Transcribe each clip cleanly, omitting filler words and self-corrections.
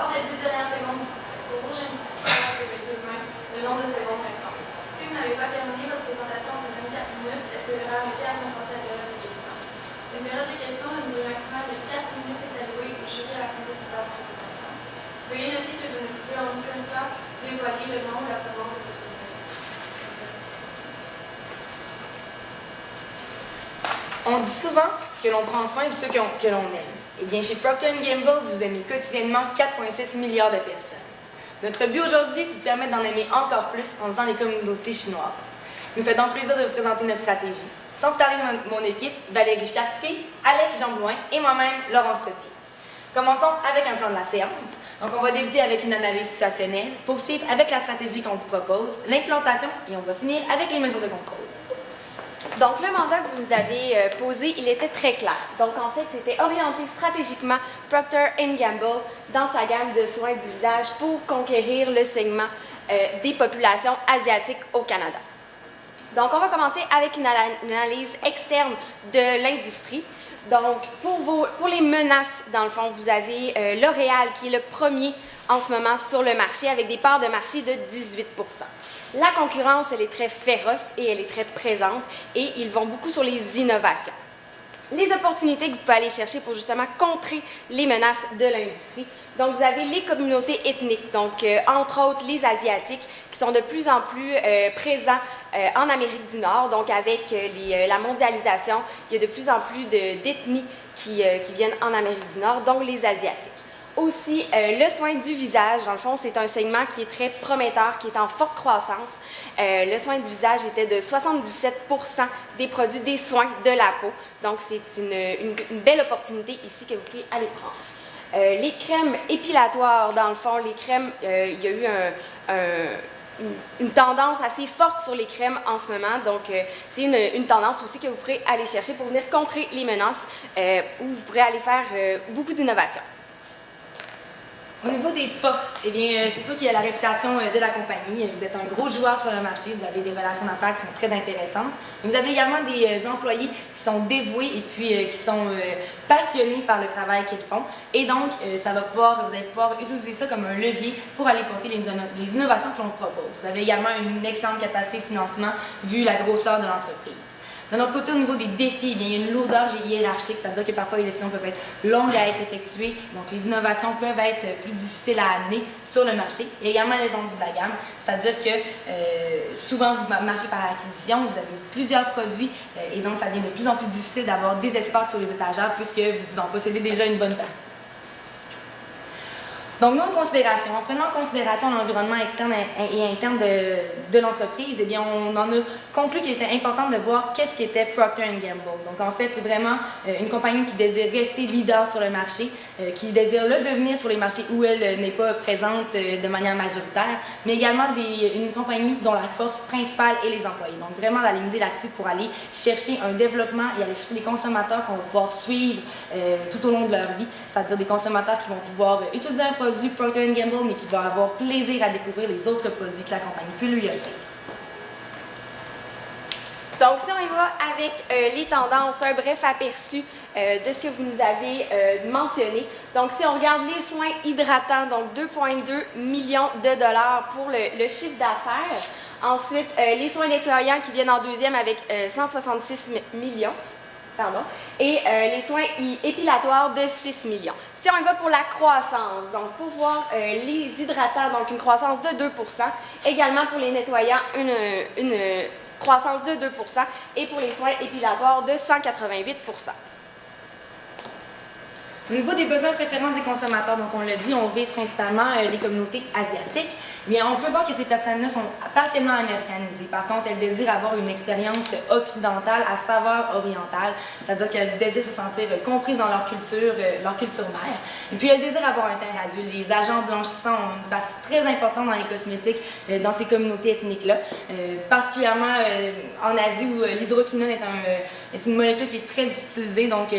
Lors des 10 dernières secondes du discours, j'indique avec deux mains le nombre de secondes restantes. Si vous n'avez pas terminé votre présentation en 24 minutes, elle se verra arrêtée avant de passer à la période des questions. Une période des questions d'une durée maximale de 4 minutes est allouée au jury à la fin de toute la présentation. Veuillez noter que vous ne pouvez en aucun cas dévoiler le nom ou la présentation de votre ministre. On dit souvent que l'on prend soin de ceux que l'on aime. Eh bien, chez Procter & Gamble, vous aimez quotidiennement 4,6 milliards de personnes. Notre but aujourd'hui est de vous permettre d'en aimer encore plus en faisant les communautés chinoises. Il nous fait donc plaisir de vous présenter notre stratégie. Sans vous tarder de mon équipe, Valérie Chartier, Alex Jamblouin et moi-même, Laurence Retier. Commençons avec un plan de la séance. Donc, on va débuter avec une analyse situationnelle, poursuivre avec la stratégie qu'on vous propose, l'implantation et on va finir avec les mesures de contrôle. Donc, le mandat que vous nous avez posé, il était très clair. Donc, en fait, c'était orienter stratégiquement Procter & Gamble dans sa gamme de soins du visage pour conquérir le segment des populations asiatiques au Canada. Donc, on va commencer avec une analyse externe de l'industrie. Donc, pour les menaces, dans le fond, vous avez L'Oréal qui est le premier en ce moment sur le marché avec des parts de marché de 18 %. La concurrence, elle est très féroce et elle est très présente et ils vont beaucoup sur les innovations. Les opportunités que vous pouvez aller chercher pour justement contrer les menaces de l'industrie. Donc, vous avez les communautés ethniques, donc entre autres les Asiatiques, qui sont de plus en plus présents en Amérique du Nord. Donc, avec la mondialisation, il y a de plus en plus d'ethnies qui viennent en Amérique du Nord, dont les Asiatiques. Aussi, le soin du visage, dans le fond, c'est un segment qui est très prometteur, qui est en forte croissance. Le soin du visage était de 77 % des produits des soins de la peau. Donc, c'est une belle opportunité ici que vous pouvez aller prendre. Les crèmes épilatoires, dans le fond, les crèmes, il y a eu une tendance assez forte sur les crèmes en ce moment. Donc, c'est une tendance aussi que vous pourrez aller chercher pour venir contrer les menaces où vous pourrez aller faire beaucoup d'innovations. Au niveau des forces, eh bien, c'est sûr qu'il y a la réputation de la compagnie. Vous êtes un gros joueur sur le marché, vous avez des relations d'affaires qui sont très intéressantes. Vous avez également des employés qui sont dévoués et puis qui sont passionnés par le travail qu'ils font. Et donc, vous allez pouvoir utiliser ça comme un levier pour aller porter les innovations que l'on propose. Vous avez également une excellente capacité de financement vu la grosseur de l'entreprise. De notre côté, au niveau des défis, il y a une lourdeur hiérarchique, c'est-à-dire que parfois les décisions peuvent être longues à être effectuées, donc les innovations peuvent être plus difficiles à amener sur le marché. Il y a également l'étendue de la gamme, c'est-à-dire que souvent vous marchez par acquisition, vous avez plusieurs produits et donc ça devient de plus en plus difficile d'avoir des espaces sur les étagères puisque vous en possédez déjà une bonne partie. Donc, nos considérations, en prenant en considération l'environnement externe et interne de l'entreprise, eh bien, on en a conclu qu'il était important de voir qu'est-ce qu'était Procter & Gamble. Donc, en fait, c'est vraiment une compagnie qui désire rester leader sur le marché, qui désire le devenir sur les marchés où elle n'est pas présente de manière majoritaire, mais également une compagnie dont la force principale est les employés. Donc, vraiment d'aller miser là-dessus pour aller chercher un développement et aller chercher des consommateurs qu'on va pouvoir suivre tout au long de leur vie, c'est-à-dire des consommateurs qui vont pouvoir utiliser un produit Procter & Gamble, mais qui va avoir plaisir à découvrir les autres produits que la compagnie peut lui offrir. Donc, si on y va avec les tendances, un bref aperçu de ce que vous nous avez mentionné. Donc, si on regarde les soins hydratants, donc 2,2 millions de dollars pour le chiffre d'affaires. Ensuite, les soins nettoyants qui viennent en deuxième avec 166 millions. Pardon. Et les soins épilatoires de 6 millions. Si on y va pour la croissance, donc pour voir les hydratants, donc une croissance de 2 %, également pour les nettoyants, une croissance de 2 % et pour les soins épilatoires de 188 %. Au niveau des besoins et préférences des consommateurs, donc on l'a dit, on vise principalement les communautés asiatiques. Bien, on peut voir que ces personnes-là sont partiellement américanisées. Par contre, elles désirent avoir une expérience occidentale à saveur orientale, c'est-à-dire qu'elles désirent se sentir comprises dans leur culture mère. Et puis, elles désirent avoir un teint radieux. Les agents blanchissants ont une partie très importante dans les cosmétiques dans ces communautés ethniques-là, particulièrement en Asie où l'hydroquinone est une molécule qui est très utilisée. Donc,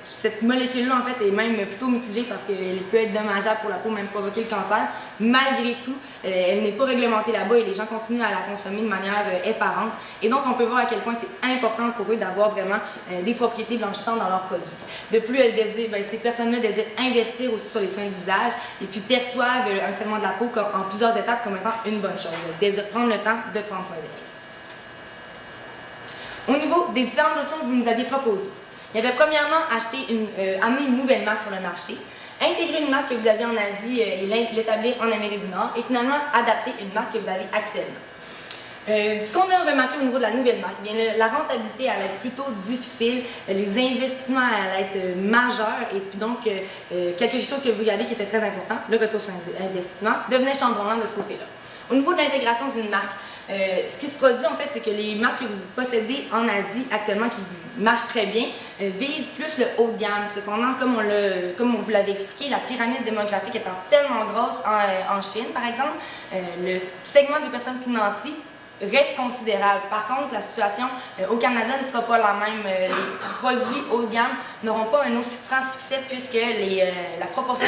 cette molécule-là, en fait, est même même plutôt mitigée parce qu'elle peut être dommageable pour la peau, même provoquer le cancer. Malgré tout, elle n'est pas réglementée là-bas et les gens continuent à la consommer de manière effarante. Et donc, on peut voir à quel point c'est important pour eux d'avoir vraiment des propriétés blanchissantes dans leurs produits. De plus, ces personnes-là désirent investir aussi sur les soins d'usage et puis perçoivent un traitement de la peau en plusieurs étapes comme étant une bonne chose. Elles désirent prendre le temps de prendre soin d'elle. Au niveau des différentes options que vous nous aviez proposées, il y avait premièrement amener une nouvelle marque sur le marché, intégrer une marque que vous aviez en Asie et l'établir en Amérique du Nord, et finalement adapter une marque que vous avez actuellement. Ce qu'on a remarqué au niveau de la nouvelle marque, bien, la rentabilité allait être plutôt difficile, les investissements allaient être majeurs, et puis donc quelque chose que vous regardez qui était très important, le retour sur investissement, devenait chambranlant de ce côté-là. Au niveau de l'intégration d'une marque, ce qui se produit en fait, c'est que les marques que vous possédez en Asie actuellement qui marchent très bien visent plus le haut de gamme. Cependant, comme on vous l'avait expliqué, la pyramide démographique étant tellement grosse en Chine, par exemple, le segment des personnes qui nantis reste considérable. Par contre, la situation au Canada ne sera pas la même. Les produits haut de gamme n'auront pas un aussi franc succès puisque la proportion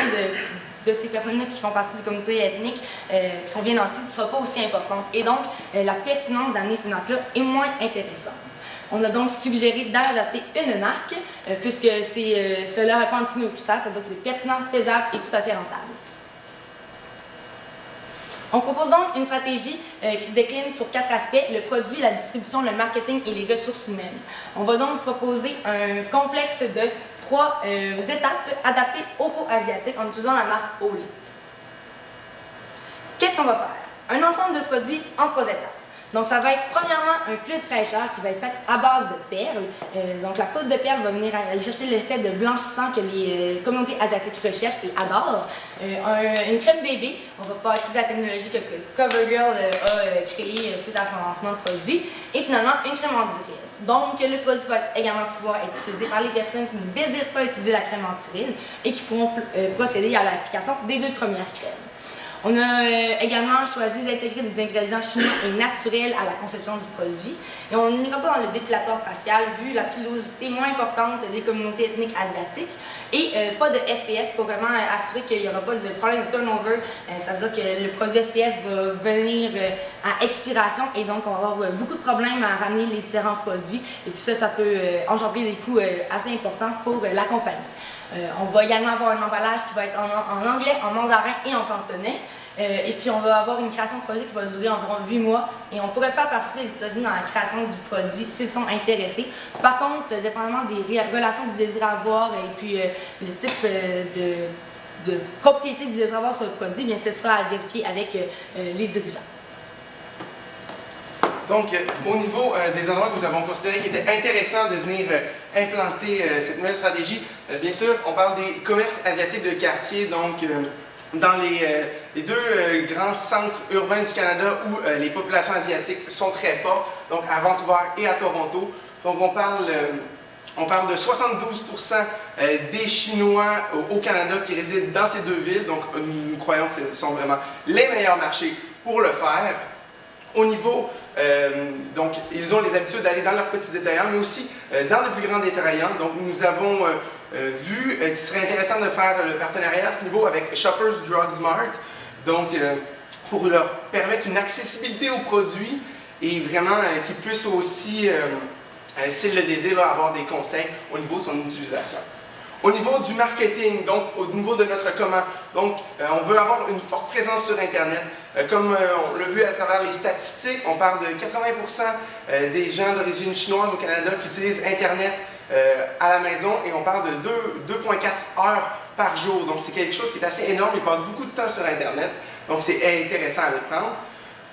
de ces personnes-là qui font partie des communautés ethniques qui sont bien nantis ne sera pas aussi importante. Et donc, la pertinence d'amener ces marques-là est moins intéressante. On a donc suggéré d'adapter une marque puisque cela répond à tous nos critères, c'est-à-dire que c'est pertinent, faisable et tout à fait rentable. On propose donc une stratégie qui se décline sur 4 aspects, le produit, la distribution, le marketing et les ressources humaines. On va donc vous proposer un complexe de 3 étapes adaptées aux peaux asiatiques en utilisant la marque Olay. Qu'est-ce qu'on va faire? Un ensemble de produits en 3 étapes. Donc, ça va être premièrement un fluide fraîcheur qui va être fait à base de perles. Donc, la poudre de perles va venir aller chercher l'effet de blanchissant que les communautés asiatiques recherchent et adorent. Une crème bébé, on va pouvoir utiliser la technologie que CoverGirl a créée suite à son lancement de produit. Et finalement, une crème anti-rides. Donc, le produit va également pouvoir être utilisé par les personnes qui ne désirent pas utiliser la crème anti-rides et qui pourront procéder à l'application des 2 premières crèmes. On a également choisi d'intégrer des ingrédients chimiques et naturels à la conception du produit. Et on n'ira pas dans le dépilatoire facial vu la pilosité moins importante des communautés ethniques asiatiques. Et pas de FPS pour vraiment assurer qu'il n'y aura pas de problème de turnover. C'est-à-dire que le produit FPS va venir à expiration et donc on va avoir beaucoup de problèmes à ramener les différents produits. Et puis ça peut engendrer des coûts assez importants pour la compagnie. On va également avoir un emballage qui va être en anglais, en mandarin et en cantonais. Et puis on va avoir une création de produit qui va durer environ 8 mois. Et on pourrait faire participer les États-Unis dans la création du produit s'ils sont intéressés. Par contre, dépendamment des relations que vous désirez avoir et puis le type de propriété que vous désirez avoir sur le produit, bien, ce sera à vérifier avec les dirigeants. Donc, au niveau des endroits que nous avons considérés qui étaient intéressants de venir implanter cette nouvelle stratégie, bien sûr, on parle des commerces asiatiques de quartier, donc dans les 2 grands centres urbains du Canada où les populations asiatiques sont très fortes, donc à Vancouver et à Toronto. Donc, on parle de 72% des Chinois au Canada qui résident dans ces 2 villes, donc nous croyons que ce sont vraiment les meilleurs marchés pour le faire. Au niveau donc, ils ont les habitudes d'aller dans leurs petits détaillants, mais aussi dans de plus grands détaillants. Donc, nous avons vu qu'il serait intéressant de faire le partenariat à ce niveau avec Shoppers Drug Mart, donc pour leur permettre une accessibilité aux produits et vraiment qu'ils puissent aussi, s'ils le désirent, avoir des conseils au niveau de son utilisation. Au niveau du marketing, donc au niveau de notre comment, donc on veut avoir une forte présence sur Internet. Comme on l'a vu à travers les statistiques, on parle de 80% des gens d'origine chinoise au Canada qui utilisent Internet à la maison et on parle de 2,4 heures par jour. Donc c'est quelque chose qui est assez énorme, ils passent beaucoup de temps sur Internet, donc c'est intéressant à le prendre.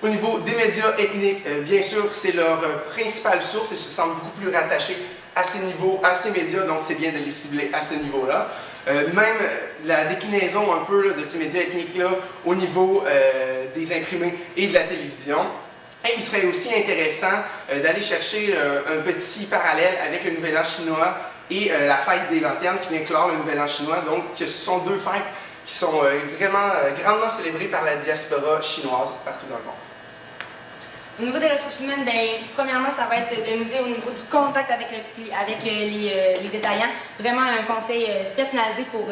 Au niveau des médias ethniques, bien sûr, c'est leur principale source et se sentent beaucoup plus rattachés à ces niveaux, à ces médias, donc c'est bien de les cibler à ce niveau-là. Même la déclinaison un peu là, de ces médias ethniques-là au niveau des imprimés et de la télévision. Et il serait aussi intéressant d'aller chercher un petit parallèle avec le Nouvel An chinois et la fête des lanternes qui vient clore le Nouvel An chinois. Donc ce sont 2 fêtes qui sont vraiment grandement célébrées par la diaspora chinoise partout dans le monde. Au niveau des ressources humaines, premièrement, ça va être de miser au niveau du contact avec, les détaillants. Vraiment un conseil personnalisé pour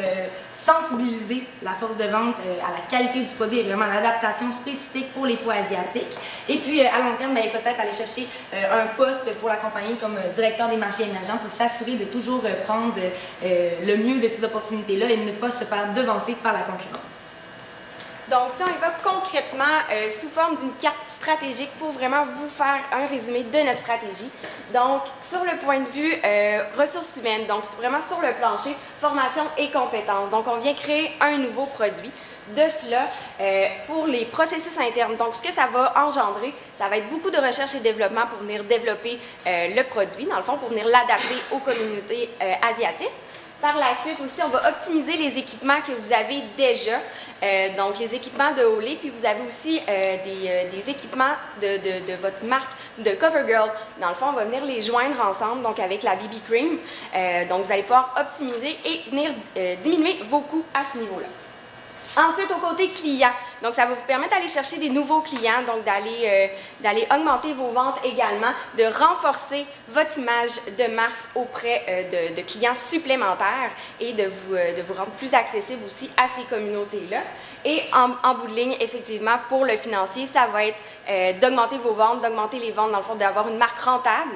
sensibiliser la force de vente à la qualité du produit et vraiment l'adaptation spécifique pour les pots asiatiques. Et puis, à long terme, peut-être aller chercher un poste pour la compagnie comme directeur des marchés émergents pour s'assurer de toujours prendre le mieux de ces opportunités-là et ne pas se faire devancer par la concurrence. Donc, si on y va concrètement sous forme d'une carte stratégique pour vraiment vous faire un résumé de notre stratégie. Donc, sur le point de vue ressources humaines, donc vraiment sur le plancher, formation et compétences. Donc, on vient créer un nouveau produit. De cela, pour les processus internes, donc ce que ça va engendrer, ça va être beaucoup de recherche et développement pour venir développer le produit, dans le fond, pour venir l'adapter aux communautés asiatiques. Par la suite aussi, on va optimiser les équipements que vous avez déjà, donc les équipements de Olay, puis vous avez aussi des équipements de votre marque de CoverGirl. Dans le fond, on va venir les joindre ensemble, donc avec la BB Cream. Donc vous allez pouvoir optimiser et venir diminuer vos coûts à ce niveau-là. Ensuite, au côté client, donc ça va vous permettre d'aller chercher des nouveaux clients, donc d'aller augmenter vos ventes également, de renforcer votre image de marque auprès de clients supplémentaires et de vous rendre plus accessible aussi à ces communautés-là. Et en bout de ligne, effectivement, pour le financier, ça va être d'augmenter vos ventes, d'augmenter les ventes, dans le fond, d'avoir une marque rentable,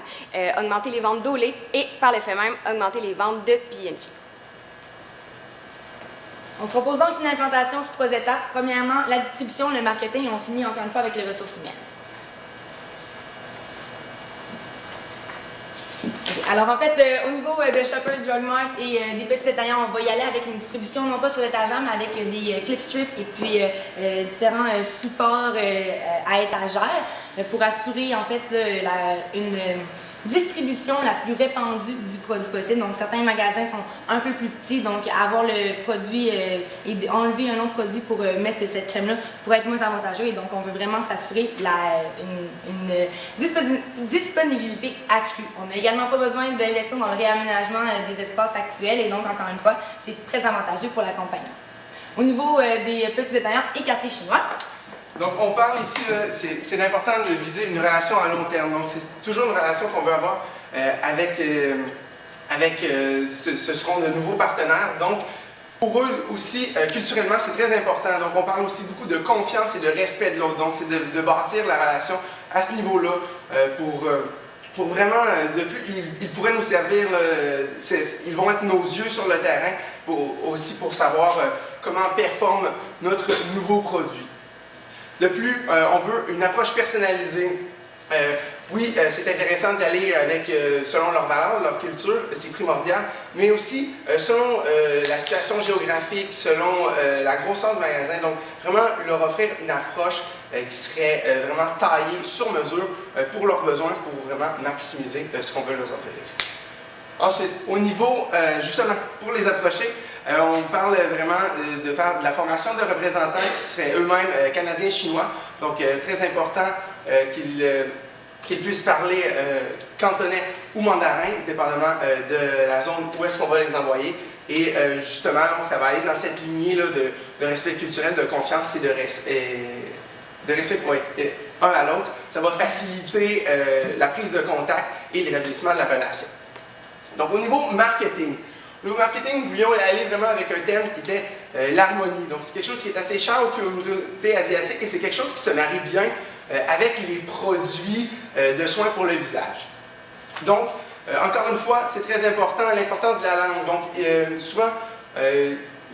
augmenter les ventes d'Olay et par le fait même, augmenter les ventes de P&G. On propose donc une implantation sur 3 étapes. Premièrement, la distribution, le marketing, et on finit encore une fois avec les ressources humaines. Alors en fait, au niveau de Shoppers Drug Mart et des petits détaillants, on va y aller avec une distribution non pas sur l'étagère, mais avec des clip strips et puis différents supports à étagère pour assurer en fait une distribution la plus répandue du produit possible. Donc certains magasins sont un peu plus petits, donc avoir le produit et enlever un autre produit pour mettre cette crème-là pourrait être moins avantageux et donc on veut vraiment s'assurer une disponibilité accrue. On n'a également pas besoin d'investir dans le réaménagement des espaces actuels et donc encore une fois, c'est très avantageux pour la compagnie. Au niveau des petits détaillants et quartiers chinois, donc, on parle ici, c'est important de viser une relation à long terme. Donc, c'est toujours une relation qu'on veut avoir avec ce seront de nouveaux partenaires. Donc, pour eux aussi, culturellement, c'est très important. Donc, on parle aussi beaucoup de confiance et de respect de l'autre. Donc, c'est de bâtir la relation à ce niveau-là pour vraiment, de plus, ils pourraient nous servir, ils vont être nos yeux sur le terrain aussi pour savoir comment performe notre nouveau produit. De plus, on veut une approche personnalisée. Oui, c'est intéressant d'y aller avec, selon leurs valeurs, leur culture, c'est primordial, mais aussi selon la situation géographique, selon la grosseur du magasin. Donc, vraiment leur offrir une approche qui serait vraiment taillée sur mesure pour leurs besoins, pour vraiment maximiser ce qu'on veut leur offrir. Ensuite, au niveau, justement, pour les approcher, on parle vraiment de faire de la formation de représentants qui seraient eux-mêmes canadiens-chinois. Donc, très important qu'ils puissent parler cantonais ou mandarin, dépendamment de la zone où est-ce qu'on va les envoyer. Et justement, ça va aller dans cette lignée-là de respect culturel, de confiance et de respect un à l'autre. Ça va faciliter la prise de contact et l'établissement de la relation. Donc, au niveau marketing, nous voulions aller vraiment avec un thème qui était l'harmonie. Donc, c'est quelque chose qui est assez cher aux communautés asiatiques et c'est quelque chose qui se marie bien avec les produits de soins pour le visage. Donc, encore une fois, c'est très important, l'importance de la langue. Donc, souvent,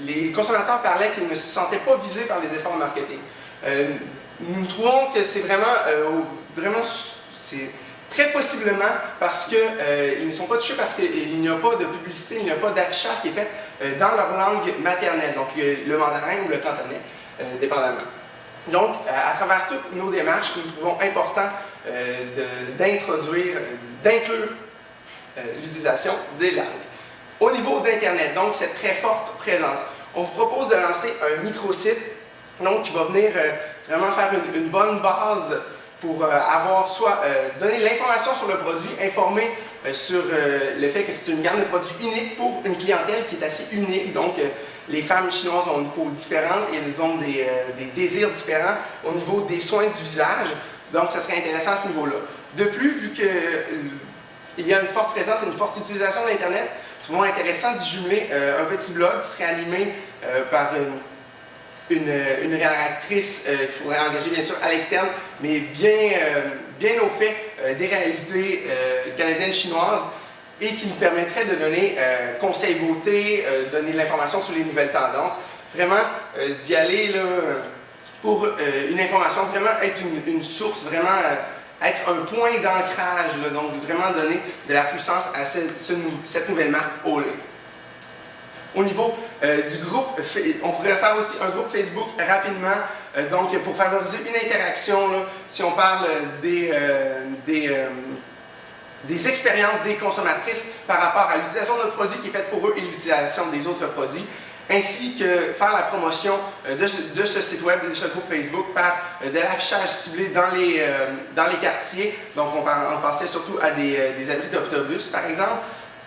les consommateurs parlaient qu'ils ne se sentaient pas visés par les efforts marketing. Nous trouvons que c'est vraiment c'est très possiblement parce qu'ils ne sont pas touchés parce qu'il n'y a pas de publicité, il n'y a pas d'affichage qui est fait dans leur langue maternelle, donc le mandarin ou le cantonais, dépendamment. Donc, à travers toutes nos démarches, nous trouvons important d'inclure l'utilisation des langues. Au niveau d'Internet, donc cette très forte présence, on vous propose de lancer un microsite donc, qui va venir vraiment faire une bonne base pour avoir soit donner l'information sur le produit, informer sur le fait que c'est une gamme de produits unique pour une clientèle qui est assez unique. Donc, les femmes chinoises ont une peau différente et elles ont des désirs différents au niveau des soins du visage. Donc, ça serait intéressant à ce niveau-là. De plus, vu que il y a une forte présence et une forte utilisation d'Internet, c'est vraiment intéressant d'y jumeler un petit blog qui serait animé par une rédactrice qu'il faudrait engager bien sûr à l'externe, mais bien au fait des réalités canadiennes chinoises et qui nous permettrait de donner conseils beauté, donner de l'information sur les nouvelles tendances, vraiment d'y aller là, pour une information, vraiment être une source, vraiment être un point d'ancrage, donc vraiment donner de la puissance à cette nouvelle marque Olay. Au niveau du groupe, on pourrait faire aussi un groupe Facebook rapidement, donc pour favoriser une interaction, là, si on parle des expériences des consommatrices par rapport à l'utilisation de notre produit qui est faite pour eux et l'utilisation des autres produits, ainsi que faire la promotion de ce site web et de ce groupe Facebook par de l'affichage ciblé dans les quartiers. Donc on pensait surtout à des abris d'autobus par exemple,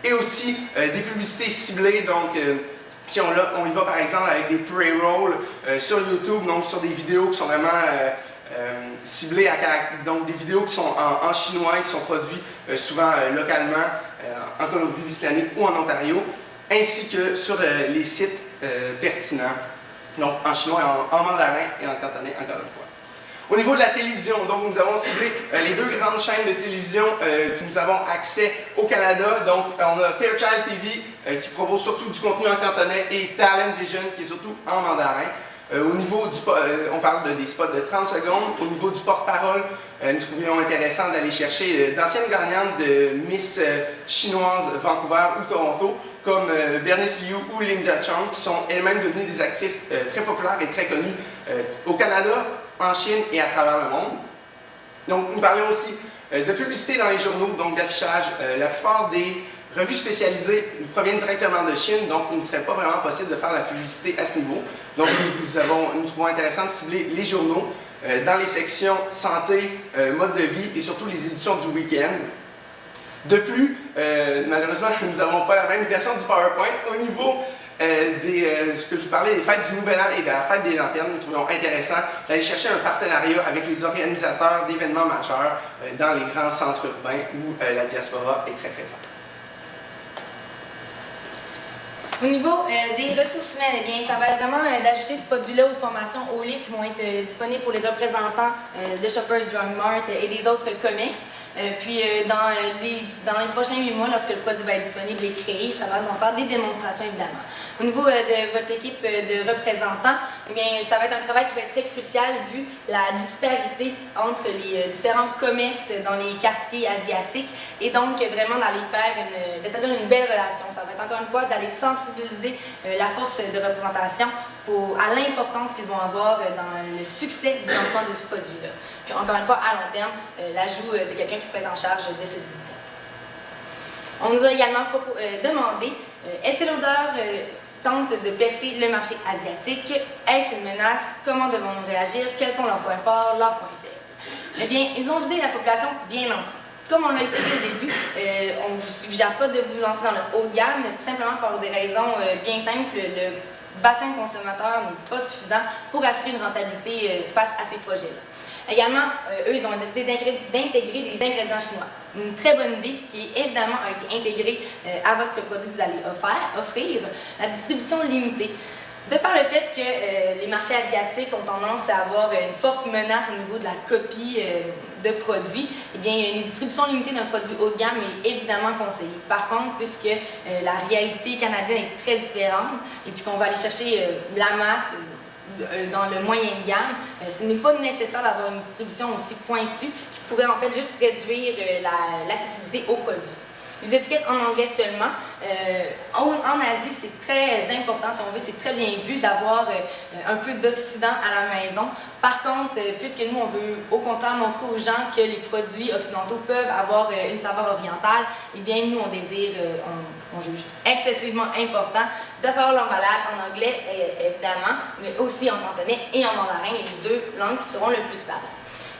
et aussi des publicités ciblées, donc on y va par exemple avec des pre-rolls sur YouTube, donc sur des vidéos qui sont vraiment ciblées donc des vidéos qui sont en chinois, qui sont produites souvent localement en Colombie-Britannique ou en Ontario, ainsi que sur les sites pertinents, donc en chinois, en mandarin et en cantonais encore une fois. Au niveau de la télévision, donc nous avons ciblé les deux grandes chaînes de télévision que nous avons accès au Canada. Donc on a Fairchild TV qui propose surtout du contenu en cantonais et Talent Vision qui est surtout en mandarin. Au niveau du, on parle des spots de 30 secondes. Au niveau du porte-parole, nous trouvions intéressant d'aller chercher d'anciennes gagnantes de Miss chinoise Vancouver ou Toronto, comme Bernice Liu ou Linda Chong, qui sont elles-mêmes devenues des actrices très populaires et très connues au Canada, en Chine et à travers le monde. Donc, nous parlions aussi de publicité dans les journaux, donc d'affichage. La plupart des revues spécialisées proviennent directement de Chine, donc il ne serait pas vraiment possible de faire la publicité à ce niveau. Donc, nous trouvons intéressant de cibler les journaux dans les sections santé, mode de vie et surtout les éditions du week-end. De plus, malheureusement, nous n'avons pas la même version du PowerPoint. Au niveau ce que je vous parlais des fêtes du Nouvel An et de la fête des lanternes, nous trouvons intéressant d'aller chercher un partenariat avec les organisateurs d'événements majeurs dans les grands centres urbains où la diaspora est très présente. Au niveau des ressources humaines, eh bien, ça va être vraiment d'ajouter ce produit-là aux formations Olay qui vont être disponibles pour les représentants de Shoppers Drug Mart et des autres commerces. Puis dans les prochains 8 mois, lorsque le produit va être disponible et créé, ça va en faire des démonstrations évidemment. Au niveau de votre équipe de représentants, eh bien, ça va être un travail qui va être très crucial vu la disparité entre les différents commerces dans les quartiers asiatiques et donc vraiment d'établir une belle relation. Ça va être encore une fois d'aller sensibiliser la force de représentation à l'importance qu'ils vont avoir dans le succès du lancement de ce produit-là. Puis encore une fois, à long terme, l'ajout de quelqu'un qui peut être en charge de cette division. On nous a également demandé, Estée Lauder tente de percer le marché asiatique. Est-ce une menace? Comment devons-nous réagir? Quels sont leurs points forts, leurs points faibles? Eh bien, ils ont visé la population bien nantie. Comme on l'a expliqué au début, on ne vous suggère pas de vous lancer dans le haut de gamme, tout simplement pour des raisons bien simples. Le bassin de consommateurs n'est pas suffisant pour assurer une rentabilité face à ces projets-là. Également, eux, ils ont décidé d'intégrer des ingrédients chinois. Une très bonne idée qui, évidemment, a été intégrée à votre produit que vous allez offrir, la distribution limitée. De par le fait que les marchés asiatiques ont tendance à avoir une forte menace au niveau de la copie de produits, eh bien, une distribution limitée d'un produit haut de gamme est évidemment conseillée. Par contre, puisque la réalité canadienne est très différente et puis qu'on va aller chercher la masse dans le moyen de gamme, ce n'est pas nécessaire d'avoir une distribution aussi pointue qui pourrait en fait juste réduire l'accessibilité aux produits. Les étiquettes en anglais seulement. En Asie, c'est très important, si on veut, c'est très bien vu d'avoir un peu d'Occident à la maison. Par contre, puisque nous, on veut au contraire montrer aux gens que les produits occidentaux peuvent avoir une saveur orientale, eh bien, nous, on juge excessivement important d'avoir l'emballage en anglais, évidemment, mais aussi en cantonais et en mandarin, les deux langues qui seront le plus parlées.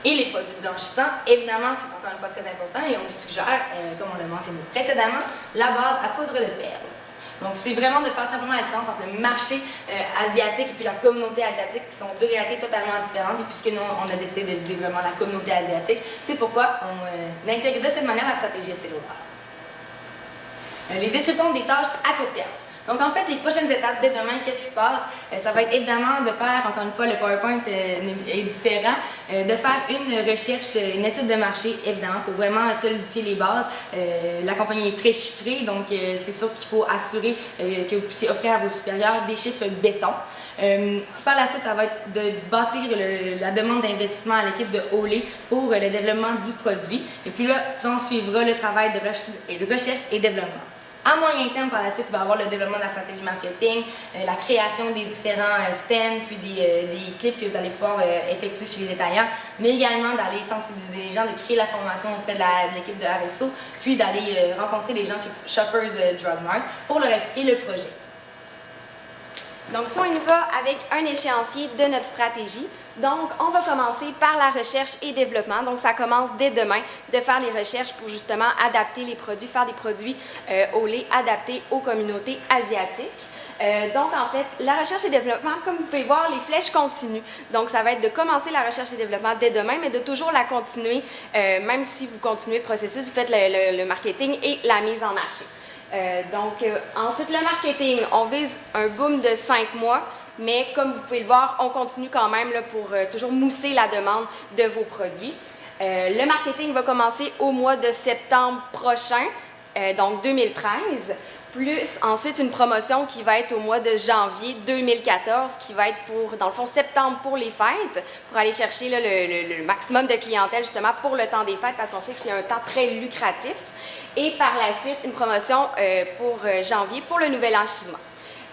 Et les produits blanchissants, évidemment, c'est encore une fois très important et on vous suggère, comme on l'a mentionné précédemment, la base à poudre de perles. Donc, c'est vraiment de faire simplement la différence entre le marché asiatique et puis la communauté asiatique, qui sont deux réalités totalement différentes. Et puisque nous, on a décidé de viser vraiment la communauté asiatique, c'est pourquoi on intègre de cette manière la stratégie Estée Lauder. Les descriptions des tâches à court terme. Donc, en fait, les prochaines étapes, dès demain, qu'est-ce qui se passe? Ça va être évidemment de faire, encore une fois, le PowerPoint est différent, de faire une recherche, une étude de marché, évidemment, pour vraiment solidifier les bases. La compagnie est très chiffrée, donc c'est sûr qu'il faut assurer que vous puissiez offrir à vos supérieurs des chiffres béton. Par la suite, ça va être de bâtir la demande d'investissement à l'équipe de Olé pour le développement du produit. Et puis là, s'en suivra le travail de recherche et développement. À moyen terme, par la suite, il va y avoir le développement de la stratégie marketing, la création des différents stands, puis des clips que vous allez pouvoir effectuer chez les détaillants, mais également d'aller sensibiliser les gens, de créer la formation auprès de l'équipe de RSO, puis d'aller rencontrer les gens chez Shoppers Drug Mart pour leur expliquer le projet. Donc, si on y va avec un échéancier de notre stratégie, donc on va commencer par la recherche et développement. Donc, ça commence dès demain de faire les recherches pour justement adapter les produits, faire des produits au lait adaptés aux communautés asiatiques. Donc, en fait, la recherche et développement, comme vous pouvez voir, les flèches continuent. Donc, ça va être de commencer la recherche et développement dès demain, mais de toujours la continuer, même si vous continuez le processus, vous faites le marketing et la mise en marché. Ensuite, le marketing, on vise un boom de 5 mois, mais comme vous pouvez le voir, on continue quand même là, pour toujours mousser la demande de vos produits. Le marketing va commencer au mois de septembre prochain, donc 2013, plus ensuite une promotion qui va être au mois de janvier 2014, qui va être pour, dans le fond, septembre pour les fêtes, pour aller chercher là, le maximum de clientèle justement pour le temps des fêtes, parce qu'on sait que c'est un temps très lucratif. Et par la suite, une promotion pour janvier pour le Nouvel An chinois.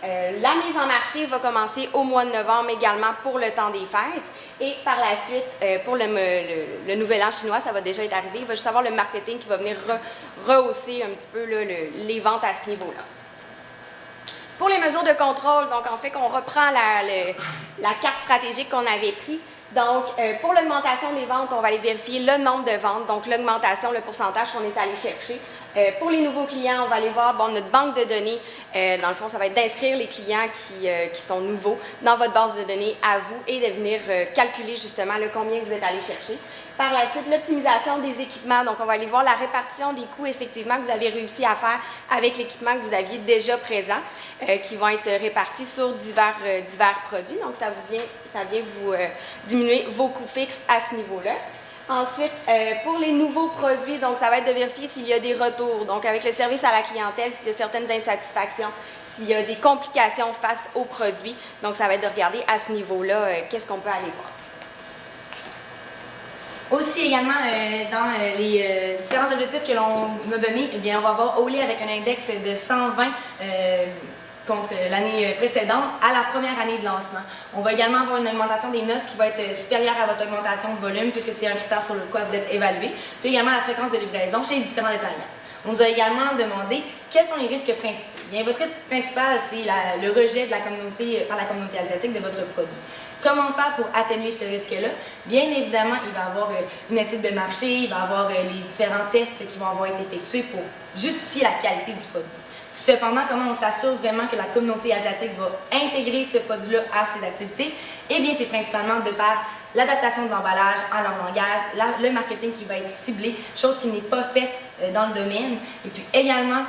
La mise en marché va commencer au mois de novembre également pour le temps des fêtes. Et par la suite, pour le Nouvel An chinois, ça va déjà être arrivé. Il va juste avoir le marketing qui va venir rehausser un petit peu là, les ventes à ce niveau-là. Pour les mesures de contrôle, donc en fait qu'on reprend la carte stratégique qu'on avait prise. Donc, pour l'augmentation des ventes, on va aller vérifier le nombre de ventes, donc l'augmentation, le pourcentage qu'on est allé chercher. Pour les nouveaux clients, on va aller voir notre banque de données. Dans le fond, ça va être d'inscrire les clients qui sont nouveaux dans votre base de données à vous et de venir calculer justement combien vous êtes allé chercher. Par la suite, l'optimisation des équipements. Donc, on va aller voir la répartition des coûts effectivement que vous avez réussi à faire avec l'équipement que vous aviez déjà présent, qui vont être répartis sur divers produits. Donc, ça vient vous diminuer vos coûts fixes à ce niveau-là. Ensuite, pour les nouveaux produits, donc ça va être de vérifier s'il y a des retours. Donc, avec le service à la clientèle, s'il y a certaines insatisfactions, s'il y a des complications face aux produits. Donc, ça va être de regarder à ce niveau-là qu'est-ce qu'on peut aller voir. Aussi également, dans les différents objectifs que l'on a donnés, eh bien, on va avoir Olé avec un index de 120 contre l'année précédente à la première année de lancement. On va également avoir une augmentation des noces qui va être supérieure à votre augmentation de volume puisque c'est un critère sur le quoi vous êtes évalué, puis également la fréquence de livraison chez les différents détaillants. On nous a également demandé quels sont les risques principaux. Bien, votre risque principal, c'est le rejet de la communauté, par la communauté asiatique de votre produit. Comment faire pour atténuer ce risque-là? Bien évidemment, il va y avoir une étude de marché, il va y avoir les différents tests qui vont avoir été effectués pour justifier la qualité du produit. Cependant, comment on s'assure vraiment que la communauté asiatique va intégrer ce produit-là à ses activités? Eh bien, c'est principalement de par l'adaptation de l'emballage à leur langage, le marketing qui va être ciblé, chose qui n'est pas faite dans le domaine, et puis également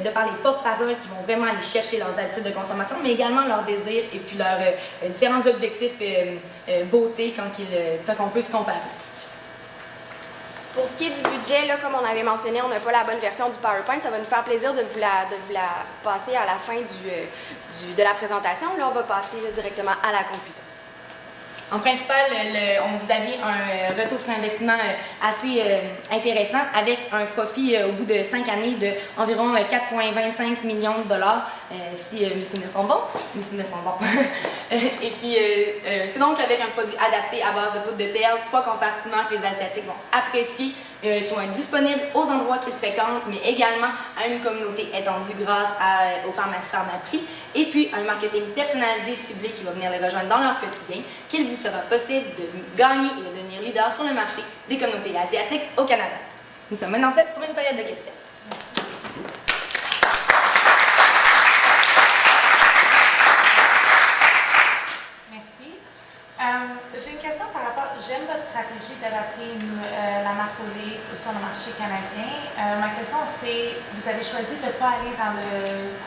de par les porte-paroles qui vont vraiment aller chercher leurs habitudes de consommation, mais également leurs désirs et puis leurs différents objectifs beauté quand on peut se comparer. Pour ce qui est du budget, là, comme on avait mentionné, on n'a pas la bonne version du PowerPoint. Ça va nous faire plaisir de vous la passer à la fin de la présentation. Là, on va passer là, directement à la conclusion. En principal, vous aviez un retour sur investissement assez intéressant avec un profit au bout de 5 années d'environ 4,25 millions de dollars, si mes souvenirs sont bons. Mes souvenirs sont bons. Et puis, c'est donc avec un produit adapté à base de poudre de perles, 3 compartiments que les Asiatiques vont apprécier, qui vont être disponibles aux endroits qu'ils fréquentent, mais également à une communauté étendue grâce aux pharmacies Pharmaprix, et puis un marketing personnalisé ciblé qui va venir les rejoindre dans leur quotidien, qu'il vous sera possible de gagner et de devenir leader sur le marché des communautés asiatiques au Canada. Nous sommes maintenant prêts pour une période de questions. sur le marché canadien. Ma question, c'est, vous avez choisi de ne pas aller dans le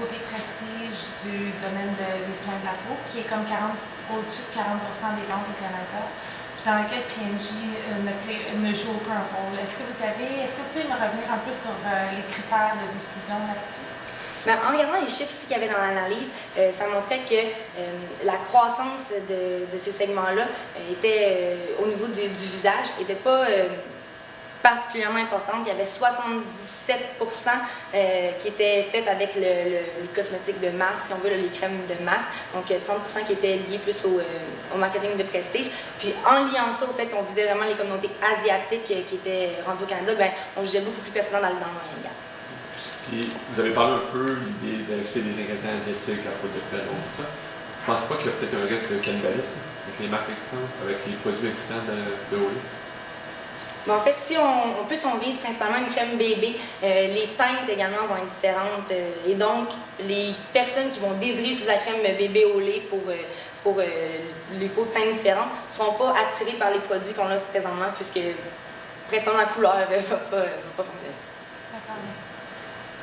côté prestige du domaine des soins de la peau, qui est comme au-dessus de 40% des ventes au Canada, dans lequel P&G ne joue aucun rôle. Est-ce que vous pouvez me revenir un peu sur les critères de décision là-dessus? Ben, en regardant les chiffres qu'il y avait dans l'analyse, ça montrait que la croissance de ces segments-là était, au niveau du visage, n'était pas particulièrement importante. Il y avait 77% qui étaient faites avec les cosmétiques de masse, si on veut, les crèmes de masse. Donc 30% qui étaient liés plus au marketing de prestige. Puis en liant ça au fait qu'on visait vraiment les communautés asiatiques qui étaient rendues au Canada, ben, on jugeait beaucoup plus pertinent dans le moyen gamme. Puis, vous avez parlé un peu de l'idée d'ajouter des ingrédients asiatiques, la poudre de pelon, tout ça. Vous ne pensez pas qu'il y a peut-être un risque de cannibalisme avec les marques existantes, avec les produits existants de Olay? Bon, en fait, si on vise principalement une crème bébé, les teintes également vont être différentes. Et donc, les personnes qui vont désirer utiliser la crème bébé au lait pour les peaux de teintes différentes ne seront pas attirées par les produits qu'on offre présentement, puisque principalement la couleur ne va pas fonctionner. D'accord, merci.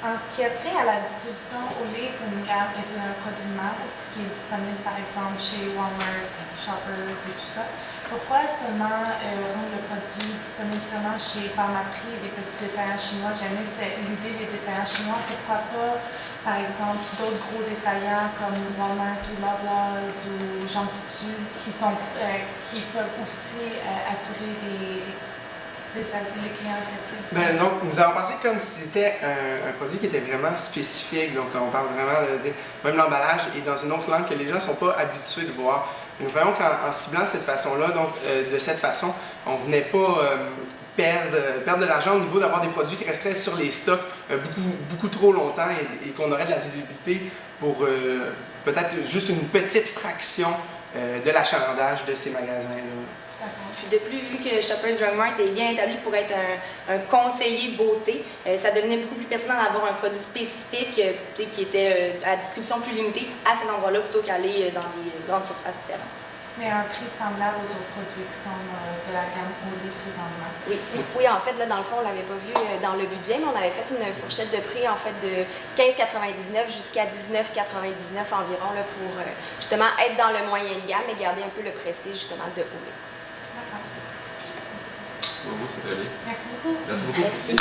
En ce qui a trait à la distribution, Olay est un produit de masse qui est disponible par exemple chez Walmart, Shoppers et tout ça. Pourquoi seulement rendre le produit disponible seulement chez Pharmaprix et des petits détaillants chinois? J'aimais l'idée des détaillants chinois. Pourquoi pas, par exemple, d'autres gros détaillants comme Walmart ou Loblaws ou Jean Coutu qui peuvent aussi attirer les clients asiatiques? Ben, donc, nous avons pensé comme si c'était un produit qui était vraiment spécifique. Donc, on parle vraiment de même l'emballage est dans une autre langue que les gens ne sont pas habitués de voir. Et nous voyons qu'en ciblant cette façon-là, donc de cette façon, on ne venait pas perdre de l'argent au niveau d'avoir des produits qui resteraient sur les stocks beaucoup trop longtemps et qu'on aurait de la visibilité pour peut-être juste une petite fraction de l'achalandage de ces magasins-là. Puis de plus, vu que Shoppers Drug Mart est bien établi pour être un conseiller beauté, ça devenait beaucoup plus pertinent d'avoir un produit spécifique qui était à distribution plus limitée à cet endroit-là plutôt qu'aller dans des grandes surfaces différentes. Mais un prix semblable aux autres produits qui sont de la gamme Olay présentement. Oui, en fait, là, dans le fond, on ne l'avait pas vu dans le budget, mais on avait fait une fourchette de prix en fait de 15,99 jusqu'à 19,99 environ là, pour justement être dans le moyen de gamme et garder un peu le prestige justement de Olay. D'accord. Pour vous, c'est très bien. Merci beaucoup. Merci beaucoup. Merci.